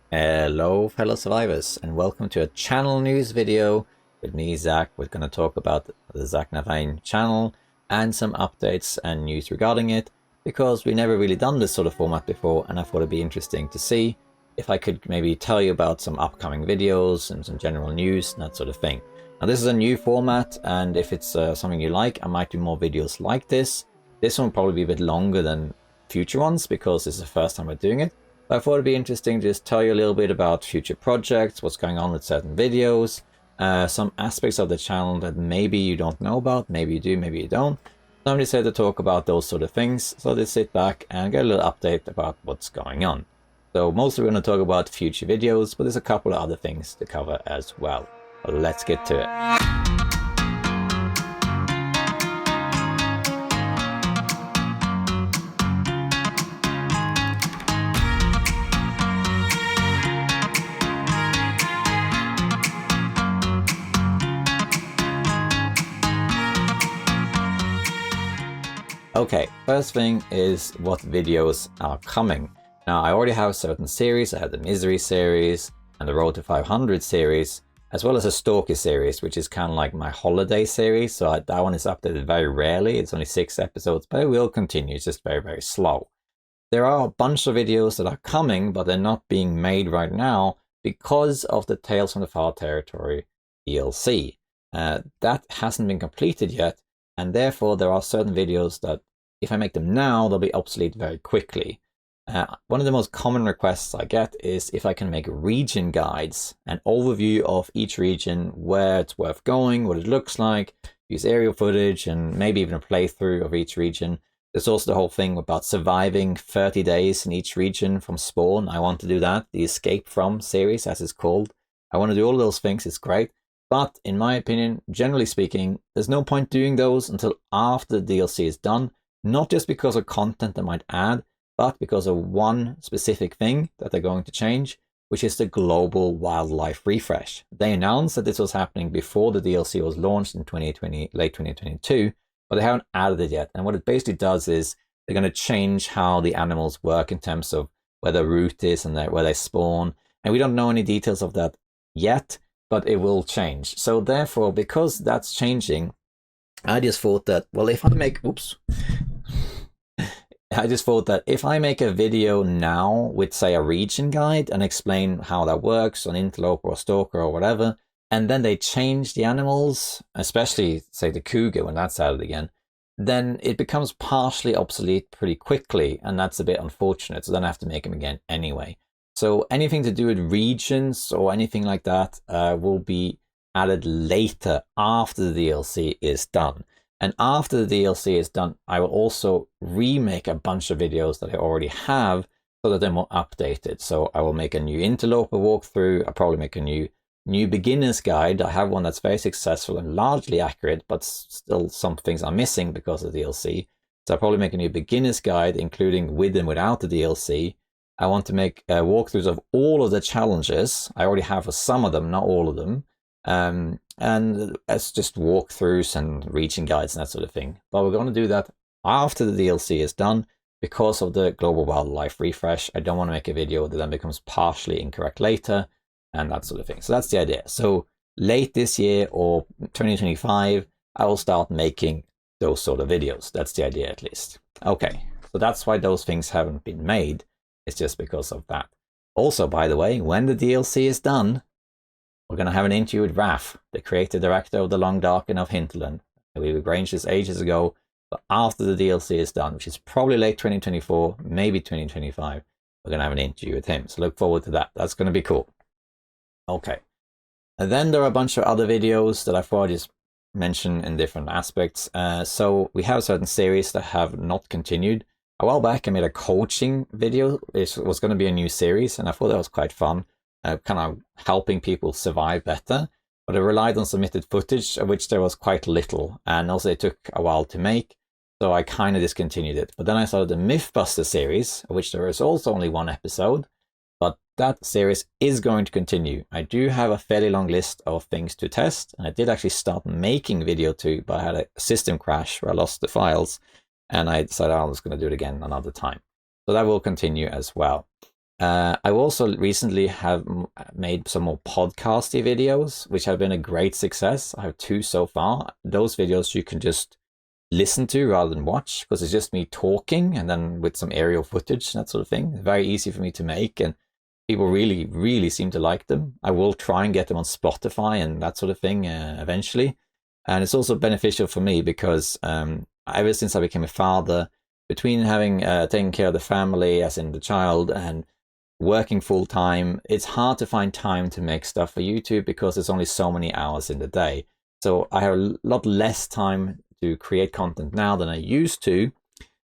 Hello fellow survivors, and welcome to a channel news video with me, Zach. We're going to talk about the Zak channel and some updates and news regarding it, because we've never really done this sort of format before, and I thought it'd be interesting to see if I could maybe tell you about some upcoming videos and some general news and that sort of thing. Now this is a new format, and if it's something you like, I might do more videos like this. This one will probably be a bit longer than future ones because this is the first time we're doing it. But I thought it'd be interesting to just tell you a little bit about future projects, what's going on with certain videos, some aspects of the channel that maybe you don't know about, maybe you do, maybe you don't. So I'm decided to talk about those sort of things, so just sit back and get a little update about what's going on. So mostly we're going to talk about future videos, but there's a couple of other things to cover as well. So let's get to it. Okay, first thing is what videos are coming. Now, I already have a certain series. I have the Misery series and the Road to 500 series, as well as a Stalker series, which is kind of like my holiday series. So that one is updated very rarely. It's only 6 episodes, but it will continue. It's just very, very slow. There are a bunch of videos that are coming, but they're not being made right now because of the Tales from the Far Territory DLC. That hasn't been completed yet. And therefore, there are certain videos that, if I make them now, they'll be obsolete very quickly. One of the most common requests I get is if I can make region guides, an overview of each region, where it's worth going, what it looks like, use aerial footage, and maybe even a playthrough of each region. There's also the whole thing about surviving 30 days in each region from spawn. I want to do that. The Escape From series, as it's called. I want to do all those things. It's great. But in my opinion, generally speaking, there's no point doing those until after the DLC is done, not just because of content they might add, but because of one specific thing that they're going to change, which is the global wildlife refresh. They announced that this was happening before the DLC was launched in 2020, late 2022, but they haven't added it yet. And what it basically does is they're going to change how the animals work in terms of where the route is and where they spawn. And we don't know any details of that yet, but it will change. So therefore, because that's changing, I just thought that, well, if I make, I just thought that if I make a video now with, say, a region guide and explain how that works on Interloper or Stalker or whatever, and then they change the animals, especially, say, the cougar when that's added again, then it becomes partially obsolete pretty quickly, and that's a bit unfortunate, so then I have to make them again anyway. So anything to do with regions or anything like that will be added later after the DLC is done. And after the DLC is done, I will also remake a bunch of videos that I already have so that they're more updated. So I will make a new Interloper walkthrough. I'll probably make a new beginner's guide. I have one that's very successful and largely accurate, but still some things are missing because of the DLC. So I'll probably make a new beginner's guide, including with and without the DLC. I want to make walkthroughs of all of the challenges. I already have for some of them, not all of them. And it's just walkthroughs and region guides and that sort of thing. But we're going to do that after the DLC is done because of the global wildlife refresh. I don't want to make a video that then becomes partially incorrect later and that sort of thing. So that's the idea. So late this year or 2025, I will start making those sort of videos. That's the idea, at least. Okay, so that's why those things haven't been made. It's just because of that. Also, by the way, when the DLC is done, we're going to have an interview with Raph, the creative director of The Long Dark and of Hinterland. We arranged this ages ago, but after the DLC is done, which is probably late 2024, maybe 2025, we're going to have an interview with him. So look forward to that. That's going to be cool. Okay. And then there are a bunch of other videos that I thought I'd just mention in different aspects. So we have a certain series that have not continued. A while back, I made a coaching video. It was going to be a new series, and I thought that was quite fun, kind of helping people survive better. But it relied on submitted footage, of which there was quite little, and also it took a while to make, so I kind of discontinued it. But then I started the Mythbuster series, of which there is also only 1 episode, but that series is going to continue. I do have a fairly long list of things to test, and I did actually start making video too, but I had a system crash where I lost the files. And I decided I was going to do it again another time. So that will continue as well. I also recently have made some more podcasty videos, which have been a great success. I have 2 so far. Those videos you can just listen to rather than watch, because it's just me talking and then with some aerial footage, that sort of thing. Very easy for me to make, and people really, really seem to like them. I will try and get them on Spotify and that sort of thing eventually. And it's also beneficial for me because ever since I became a father, between having taken care of the family, as in the child, and working full time, it's hard to find time to make stuff for YouTube because there's only so many hours in the day. So I have a lot less time to create content now than I used to.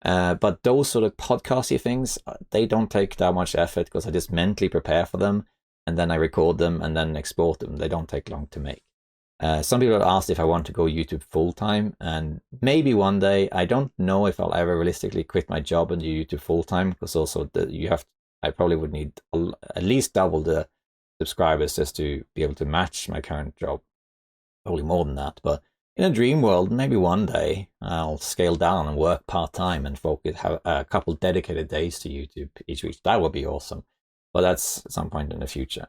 But those sort of podcasty things, they don't take that much effort because I just mentally prepare for them and then I record them and then export them. They don't take long to make. Some people have asked if I want to go YouTube full time, and maybe one day. I don't know if I'll ever realistically quit my job and do YouTube full time, because also I probably would need at least double the subscribers just to be able to match my current job. Probably more than that, but in a dream world, maybe one day I'll scale down and work part-time and focus, have a couple dedicated days to YouTube each week. That would be awesome, but that's at some point in the future.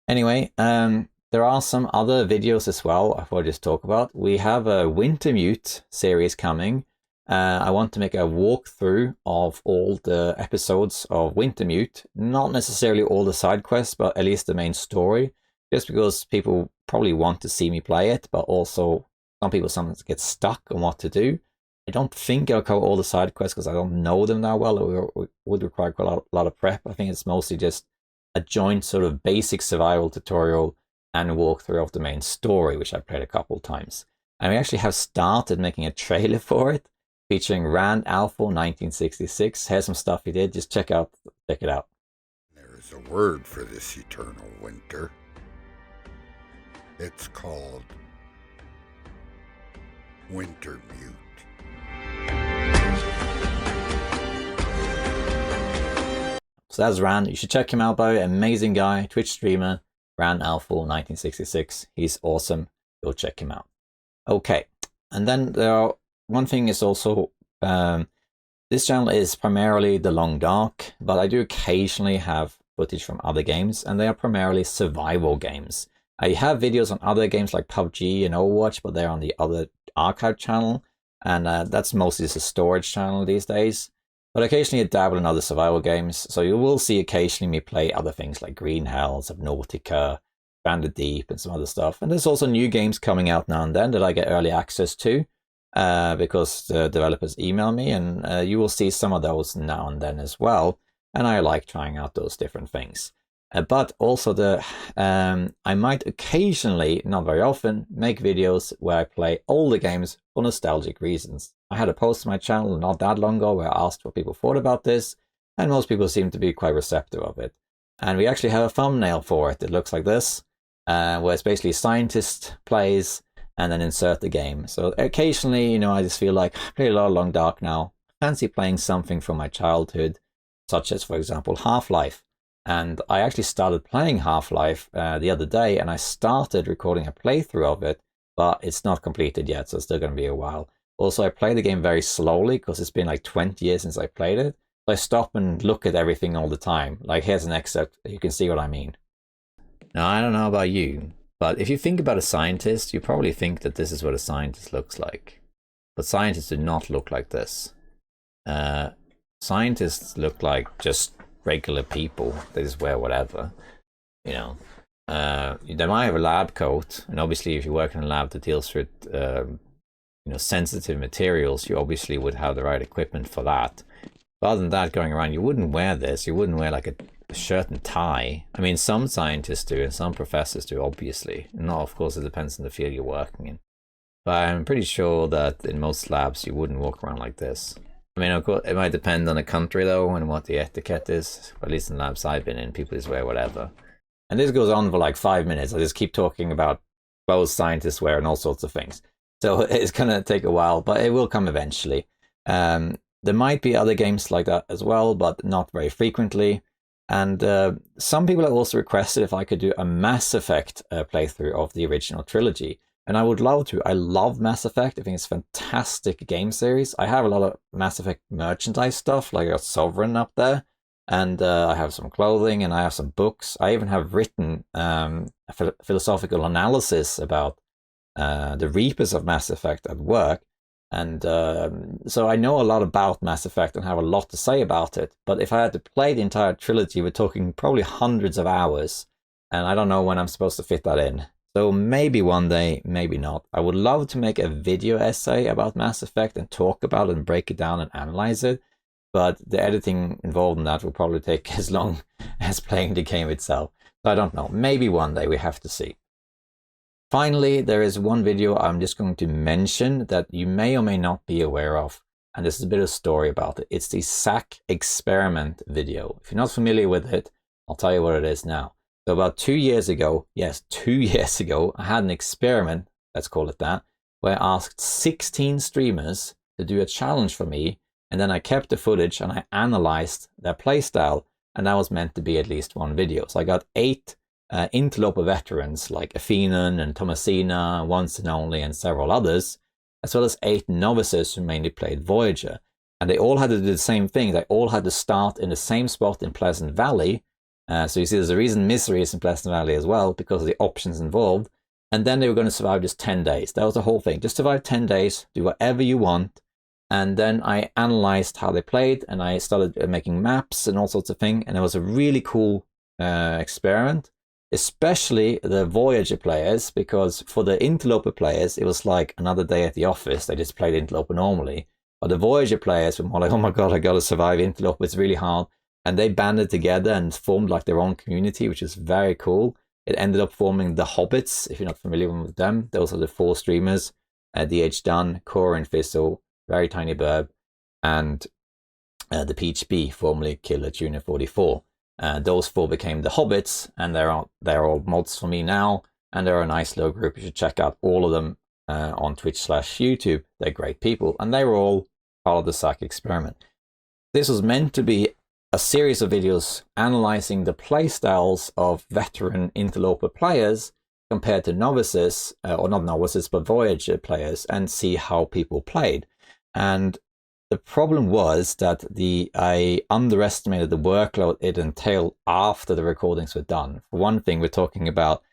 Anyway, there are some other videos as well I thought I'd just talk about. We have a Wintermute series coming. I want to make a walkthrough of all the episodes of Wintermute. Not necessarily all the side quests, but at least the main story. Just because people probably want to see me play it, but also some people sometimes get stuck on what to do. I don't think I'll cover all the side quests because I don't know them that well. It would require quite a lot of prep. I think it's mostly just a joint sort of basic survival tutorial and a walkthrough of the main story, which I've played a couple times. And we actually have started making a trailer for it, featuring Rand Alpha 1966. Here's some stuff he did. Just check it out. There is a word for this eternal winter. It's called Wintermute. So that's Rand. You should check him out, by amazing guy, Twitch streamer, Rand Alpha 1966. He's awesome. Go check him out. Okay, and then one thing is also this channel is primarily The Long Dark, but I do occasionally have footage from other games, and they are primarily survival games. I have videos on other games like PUBG and Overwatch, but they're on the other archive channel, and that's mostly just a storage channel these days. But occasionally I dabble in other survival games, so you will see occasionally me play other things like Green Hells, Subnautica, Banded Deep, and some other stuff. And there's also new games coming out now and then that I get early access to, because the developers email me, and you will see some of those now and then as well. And I like trying out those different things. But also I might occasionally, not very often, make videos where I play older games for nostalgic reasons. I had a post on my channel not that long ago where I asked what people thought about this, and most people seem to be quite receptive of it. And we actually have a thumbnail for it. It looks like this, where it's basically scientist plays and then insert the game. So occasionally, I just feel like I play a lot of Long Dark now. I fancy playing something from my childhood, such as, for example, Half-Life. And I actually started playing Half-Life the other day, and I started recording a playthrough of it, but it's not completed yet, so it's still going to be a while. Also, I play the game very slowly because it's been like 20 years since I played it. So I stop and look at everything all the time. Like, here's an excerpt. You can see what I mean. Now, I don't know about you, but if you think about a scientist, you probably think that this is what a scientist looks like. But scientists do not look like this. Scientists look like just regular people. They just wear whatever, they might have a lab coat, and obviously if you work in a lab that deals with sensitive materials, you obviously would have the right equipment for that. But other than that, going around, you wouldn't wear this. You wouldn't wear like a shirt and tie. I mean, some scientists do, and some professors do, obviously. And of course, it depends on the field you're working in. But I'm pretty sure that in most labs, you wouldn't walk around like this. I mean, of course, it might depend on the country, though, and what the etiquette is. At least in labs I've been in, people just wear whatever. And this goes on for like 5 minutes. I just keep talking about clothes scientists wear and all sorts of things. So it's going to take a while, but it will come eventually. There might be other games like that as well, but not very frequently. And some people have also requested if I could do a Mass Effect playthrough of the original trilogy. And I would love to. I love Mass Effect. I think it's a fantastic game series. I have a lot of Mass Effect merchandise stuff, like I got Sovereign up there. And I have some clothing, and I have some books. I even have written a philosophical analysis about the Reapers of Mass Effect at work. And so I know a lot about Mass Effect and have a lot to say about it. But if I had to play the entire trilogy, we're talking probably hundreds of hours. And I don't know when I'm supposed to fit that in. So maybe one day, maybe not. I would love to make a video essay about Mass Effect and talk about it and break it down and analyze it. But the editing involved in that will probably take as long as playing the game itself. So I don't know. Maybe one day, we have to see. Finally, there is one video I'm just going to mention that you may or may not be aware of. And this is a bit of a story about it. It's the Zak Experiment video. If you're not familiar with it, I'll tell you what it is now. So about 2 years ago, yes, 2 years ago, I had an experiment, let's call it that, where I asked 16 streamers to do a challenge for me. And then I kept the footage and I analyzed their playstyle. And that was meant to be at least one video. So I got 8 interloper veterans like Athenan and Thomasina, Once and Only, and several others, as well as 8 novices who mainly played Voyager. And they all had to do the same thing. They all had to start in the same spot in Pleasant Valley. So you see there's a reason Misery is in Pleasant Valley as well, because of the options involved. And then they were going to survive just 10 days. That was the whole thing. Just survive 10 days, do whatever you want. And then I analyzed how they played, and I started making maps and all sorts of things. And it was a really cool experiment, especially the Voyager players, because for the Interloper players, it was like another day at the office. They just played Interloper normally. But the Voyager players were more like, oh my God, I got to survive Interloper. It's really hard. And they banded together and formed like their own community, which is very cool. It ended up forming the Hobbits, if you're not familiar with them. Those are the 4 streamers, DH Dunn, Corin Fizzle, Very Tiny Burb, and the Peach Bee, formerly Killer Junior 44. Those 4 became the Hobbits, and they're all mods for me now, and they're a nice little group. You should check out all of them on Twitch/YouTube. They're great people, and they were all part of the Zak Experiment. This was meant to be a series of videos analyzing the playstyles of veteran Interloper players compared to novices, or not novices, but Voyager players, and see how people played. And the problem was that I underestimated the workload it entailed after the recordings were done. For one thing, we're talking about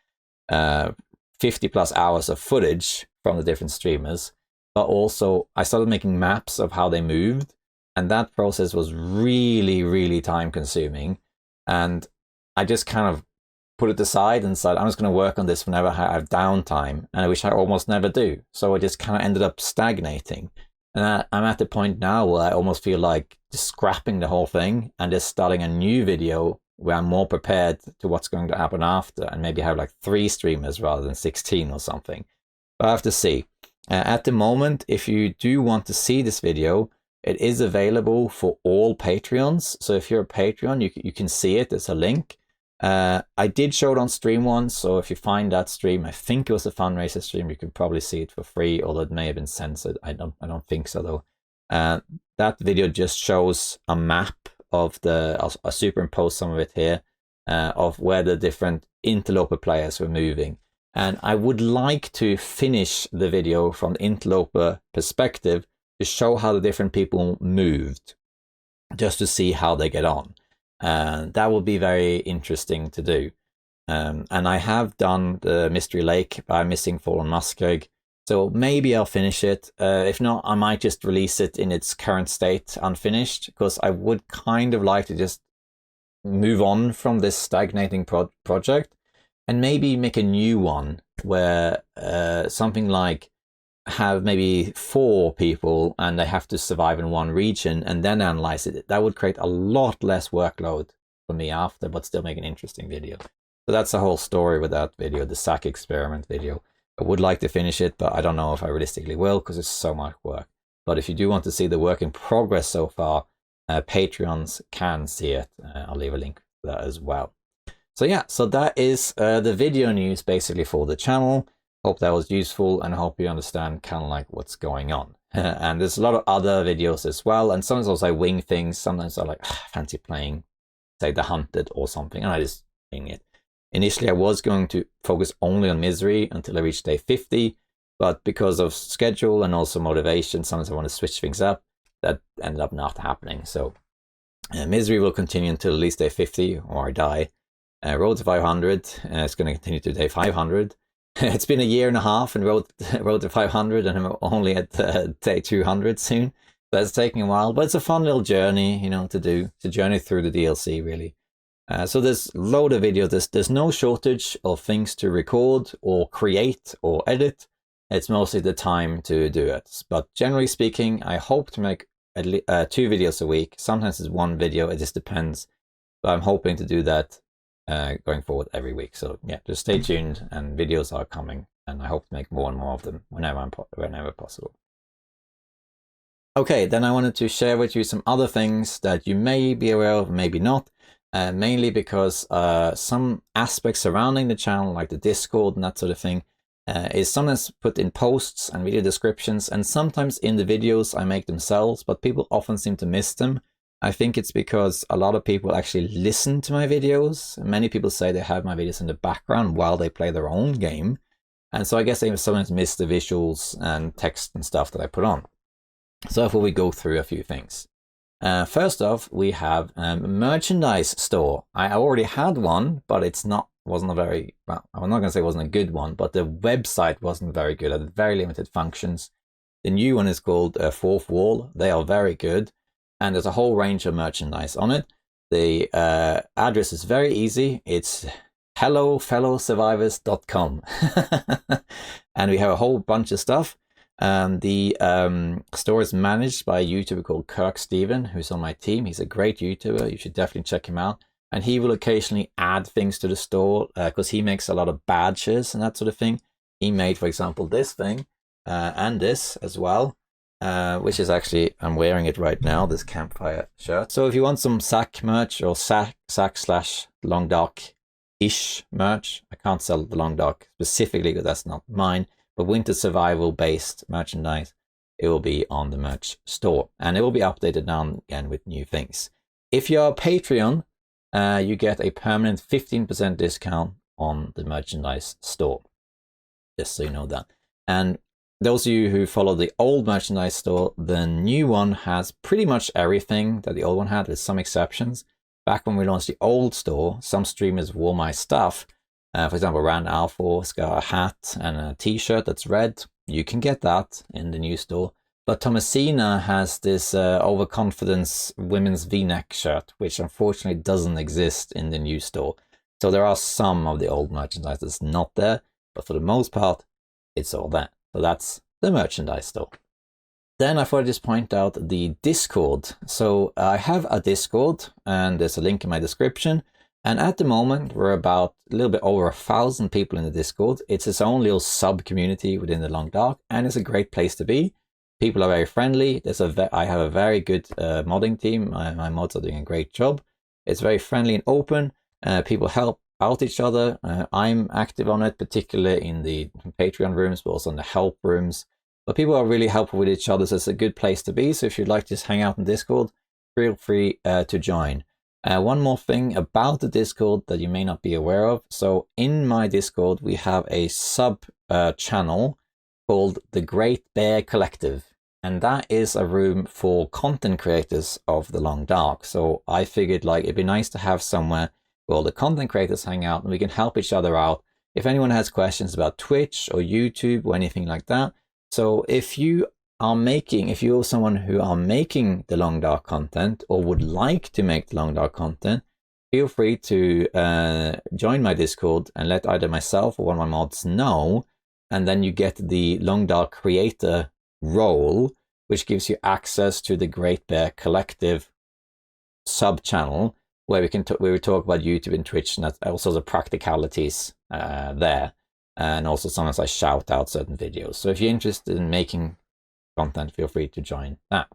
50 plus hours of footage from the different streamers, but also I started making maps of how they moved. And that process was really, really time consuming. And I just kind of put it aside and said, I'm just going to work on this whenever I have downtime. And I wish I almost never do. So I just kind of ended up stagnating. And I'm at the point now where I almost feel like just scrapping the whole thing and just starting a new video where I'm more prepared to what's going to happen after, and maybe have like 3 streamers rather than 16 or something. But I have to see. At the moment, if you do want to see this video, it is available for all Patreons. So if you're a Patreon, you can see it. There's a link. I did show it on stream once. So if you find that stream, I think it was a fundraiser stream, you can probably see it for free, although it may have been censored. I don't think so though. That video just shows a map of I'll superimpose some of it here, of where the different Interloper players were moving. And I would like to finish the video from the Interloper perspective to show how the different people moved, just to see how they get on. That would be very interesting to do. And I have done the Mystery Lake by Missing Fallen Muskeg, so maybe I'll finish it. If not, I might just release it in its current state unfinished, because I would kind of like to just move on from this stagnating project and maybe make a new one where something like have maybe 4 people and they have to survive in one region and then analyze it. That would create a lot less workload for me after, but still make an interesting video. So that's the whole story with that video, the Zak Experiment video. I would like to finish it, but I don't know if I realistically will, because it's so much work. But if you do want to see the work in progress so far, Patreons can see it. I'll leave a link for that as well. So yeah, so that is the video news basically for the channel. Hope that was useful, and I hope you understand kind of like what's going on. And there's a lot of other videos as well, and sometimes also I wing things. Sometimes I like fancy playing, say, The Hunted or something, and I just wing it. Initially, I was going to focus only on Misery until I reached day 50, but because of schedule and also motivation, sometimes I want to switch things up. That ended up not happening. So Misery will continue until at least day 50 or I die. Road to 500 is going to continue to day 500. It's been a year and a half and road to 500, and I'm only at day 200 soon. That's taking a while, but it's a fun little journey, you know, to do, to journey through the DLC, really. So there's a load of videos. There's no shortage of things to record or create or edit. It's mostly the time to do it. But generally speaking, I hope to make at least 2 videos a week. Sometimes it's 1 video. It just depends. But I'm hoping to do that going forward every week. So yeah, just stay tuned, and videos are coming. And I hope to make more and more of them whenever possible. Okay, then I wanted to share with you some other things that you may be aware of, maybe not. Mainly because some aspects surrounding the channel, like the Discord and that sort of thing, is sometimes put in posts and video descriptions, and sometimes in the videos I make themselves, but people often seem to miss them. I think it's because a lot of people actually listen to my videos. Many people say they have my videos in the background while they play their own game. And so I guess they sometimes miss the visuals and text and stuff that I put on. So therefore we go through a few things. First off, we have a merchandise store. I already had one, but wasn't a very, well, I'm not going to say it wasn't a good one, but the website wasn't very good. It had very limited functions. The new one is called Fourth Wall. They are very good, and there's a whole range of merchandise on it. The address is very easy. It's hellofellowsurvivors.com. And we have a whole bunch of stuff. The store is managed by a YouTuber called KirkSteven, who's on my team. He's a great YouTuber. You should definitely check him out. And he will occasionally add things to the store because he makes a lot of badges and that sort of thing. He made, for example, this thing and this as well, which is actually, I'm wearing it right now, this campfire shirt. So if you want some Zak merch or Zak/Long Dark-ish merch, I can't sell the Long Dark specifically because that's not mine. But winter survival based merchandise, it will be on the merch store, and it will be updated now and again with new things. If you're a Patreon, you get a permanent 15% discount on the merchandise store, just so you know that. And those of you who follow the old merchandise store, the new one has pretty much everything that the old one had, with some exceptions. Back when we launched the old store, some streamers wore my stuff. For example, Rand Alfor's got a hat and a t-shirt that's red. You can get that in the new store. But Thomasina has this overconfidence women's v-neck shirt, which unfortunately doesn't exist in the new store. So there are some of the old merchandise that's not there, but for the most part, it's all there. So that's the merchandise store. Then I thought I'd just point out the Discord. So I have a Discord, and there's a link in my description. And at the moment, we're about a little bit over 1,000 people in the Discord. It's its own little sub-community within the Long Dark, and it's a great place to be. People are very friendly. I have a very good modding team. My mods are doing a great job. It's very friendly and open. People help out each other. I'm active on it, particularly in the Patreon rooms, but also in the help rooms. But people are really helpful with each other, so it's a good place to be. So if you'd like to just hang out in Discord, feel free to join. One more thing about the Discord that you may not be aware of. So in my Discord, we have a sub channel called the Great Bear Collective. And that is a room for content creators of the Long Dark. So I figured like it'd be nice to have somewhere where all the content creators hang out and we can help each other out. If anyone has questions about Twitch or YouTube or anything like that. So if you're someone who are making the Long Dark content or would like to make the Long Dark content, feel free to join my Discord and let either myself or one of my mods know. And then you get the Long Dark creator role, which gives you access to the Great Bear Collective sub channel, where we talk about YouTube and Twitch and also the practicalities there. And also sometimes I shout out certain videos. So if you're interested in making content, feel free to join that.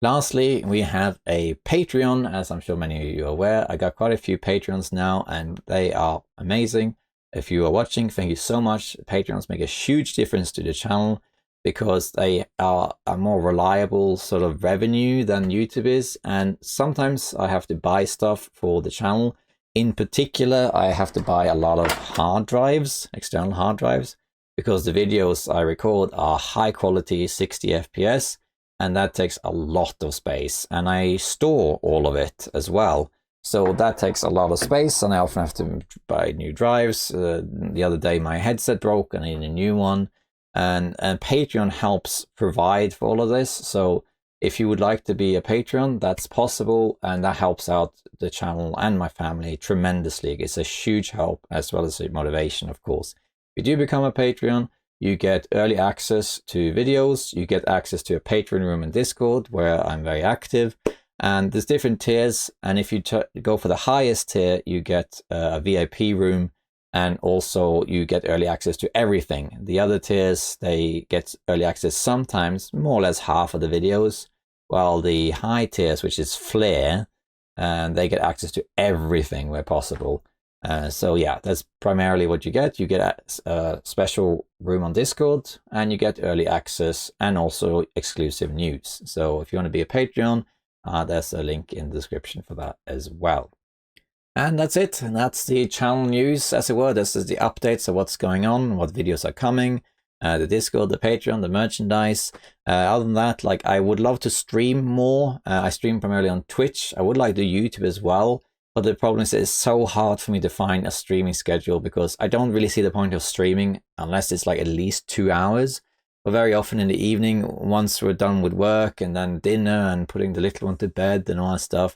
Lastly, we have a Patreon, as I'm sure many of you are aware. I got quite a few Patreons now, and they are amazing. If you are watching, thank you so much. Patreons make a huge difference to the channel because they are a more reliable sort of revenue than YouTube is. And sometimes I have to buy stuff for the channel. In particular, I have to buy a lot of hard drives, external hard drives, because the videos I record are high quality 60 FPS. and that takes a lot of space, and I store all of it as well. So that takes a lot of space, and I often have to buy new drives. The other day my headset broke and I need a new one. And Patreon helps provide for all of this. So if you would like to be a Patreon, that's possible, and that helps out the channel and my family tremendously. It's a huge help, as well as a motivation, of course. If you do become a Patreon, you get early access to videos, you get access to a Patreon room in Discord where I'm very active, and there's different tiers. And if you go for the highest tier, you get a VIP room, and also you get early access to everything. The other tiers, they get early access sometimes, more or less half of the videos, while the high tiers, which is Flair, they get access to everything where possible. So yeah, that's primarily what you get. You get a special room on Discord, and you get early access and also exclusive news. So if you want to be a Patreon, there's a link in the description for that as well. And that's it. And that's the channel news, as it were. This is the updates of what's going on, what videos are coming, the Discord, the Patreon, the merchandise. Other than that, like, I would love to stream more. I stream primarily on Twitch. I would like to do YouTube as well. But the problem is it's so hard for me to find a streaming schedule, because I don't really see the point of streaming unless it's like at least 2 hours. But very often in the evening, once we're done with work and then dinner and putting the little one to bed and all that stuff,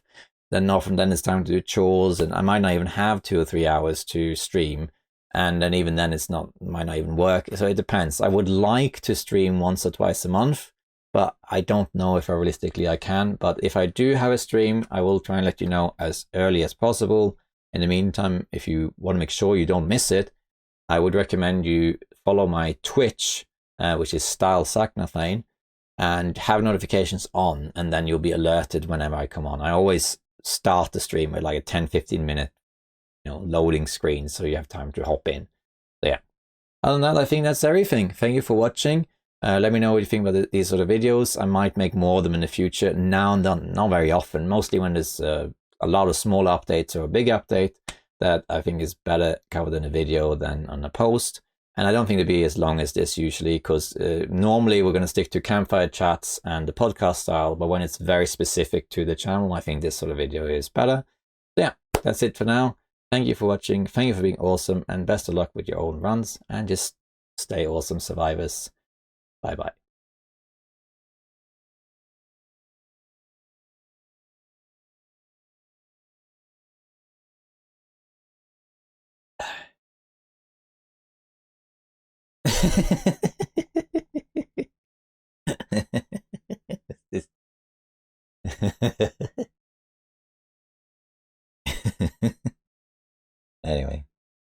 then often it's time to do chores, and I might not even have 2 or 3 hours to stream. And then even then might not even work. So it depends. I would like to stream once or twice a month, but I don't know if realistically I can. But if I do have a stream, I will try and let you know as early as possible. In the meantime, if you want to make sure you don't miss it, I would recommend you follow my Twitch, which is Style Saknathane, and have notifications on, and then you'll be alerted whenever I come on. I always start the stream with like a 10-15 minute loading screen, so you have time to hop in. So yeah, other than that, I think that's everything. Thank you for watching. Let me know what you think about these sort of videos. I might make more of them in the future, now and then, not very often, mostly when there's a lot of small updates or a big update that I think is better covered in a video than on a post. And I don't think it'll be as long as this usually, because normally we're going to stick to campfire chats and the podcast style, but when it's very specific to the channel, I think this sort of video is better. So yeah, that's it for now. Thank you for watching. Thank you for being awesome, and best of luck with your own runs, and just stay awesome, survivors. Bye bye. Anyway.